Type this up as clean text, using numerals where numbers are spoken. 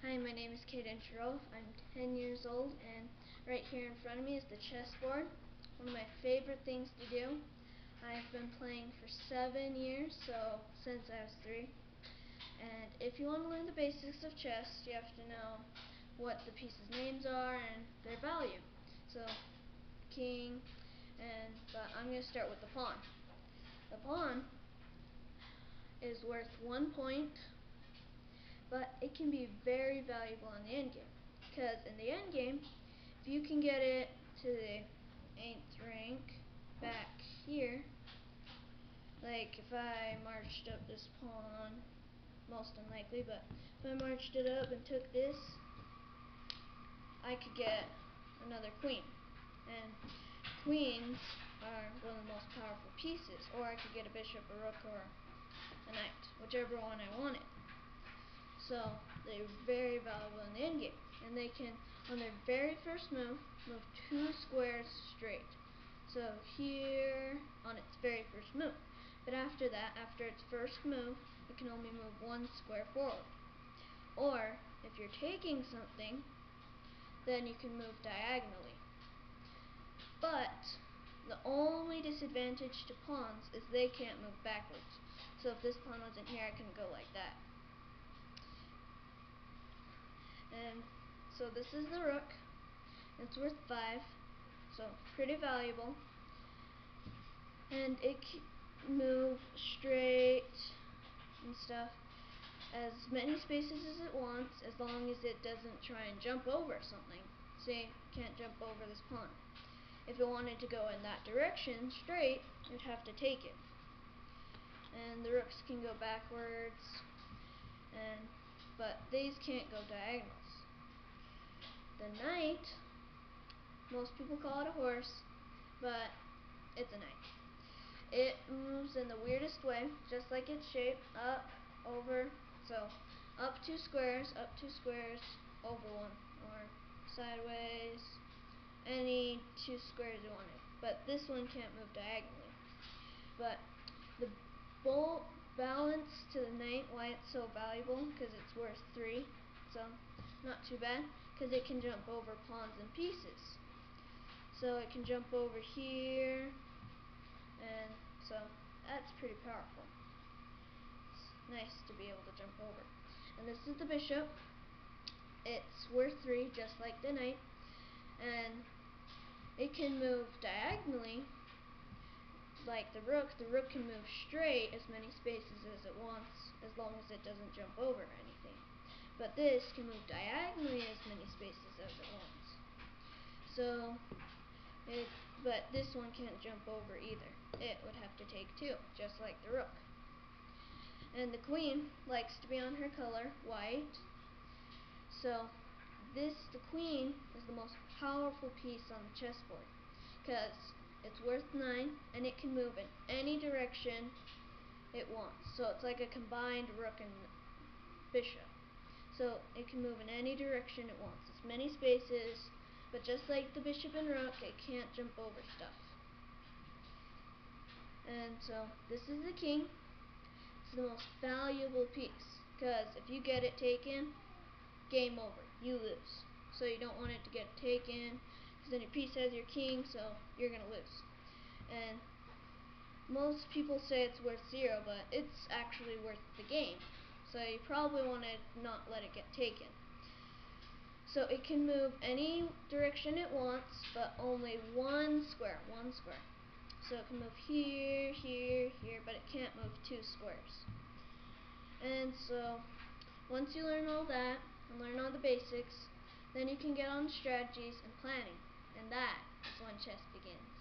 Hi, my name is Kayden. I'm 10 years old, and right here in front of me is the chessboard. One of my favorite things to do. I've been playing for 7 years, so since I was 3. And if you want to learn the basics of chess, you have to know what the pieces' names are and their value. So, king, but I'm going to start with the pawn. The pawn is worth 1 point, but it can be very valuable in the endgame. Because in the endgame, if you can get it to the 8th rank back here, like if I marched up this pawn, most unlikely, but if I marched it up and took this, I could get another queen. And queens are one of the most powerful pieces. Or I could get a bishop, a rook, or a knight, whichever one I wanted. So they're very valuable in the endgame. And they can, on their very first move 2 squares straight. So here, on its very first move. But after that, after its first move, it can only move 1 square forward. Or, if you're taking something, then you can move diagonally. But the only disadvantage to pawns is they can't move backwards. So if this pawn wasn't here, I couldn't go like that. And so this is the rook. It's worth 5, so pretty valuable. And it can move straight and stuff as many spaces as it wants, as long as it doesn't try and jump over something. See, it can't jump over this pawn. If it wanted to go in that direction straight, it would have to take it. And the rooks can go backwards, but these can't go diagonals. The knight, most people call it a horse, but it's a knight. It moves in the weirdest way, just like its shape, up, over, so up 2 squares, over 1, or sideways, any 2 squares you wanted. But this one can't move diagonally. But the balance to the knight, why it's so valuable, because it's worth 3, so not too bad, because it can jump over pawns and pieces. So it can jump over here, and so that's pretty powerful. It's nice to be able to jump over. And this is the bishop. It's worth 3, just like the knight, and it can move diagonally like the rook. The rook can move straight as many spaces as it wants, as long as it doesn't jump over anything. But this can move diagonally as many spaces as it wants. So, but this one can't jump over either. It would have to take 2, just like the rook. And the queen likes to be on her color, white. So, the queen is the most powerful piece on the chessboard, because it's worth 9, and it can move in any direction it wants. So it's like a combined rook and bishop. So it can move in any direction it wants. It's many spaces, but just like the bishop and rook, it can't jump over stuff. And so this is the king. It's the most valuable piece, because if you get it taken, game over. You lose. So you don't want it to get taken, because then your piece has your king, so you're going to lose. And most people say it's worth 0, but it's actually worth the game. So you probably want to not let it get taken. So it can move any direction it wants, but only 1 square. So it can move here, here, here, but it can't move 2 squares. And so once you learn all that, and learn all the basics, then you can get on strategies and planning. And that is when chess begins.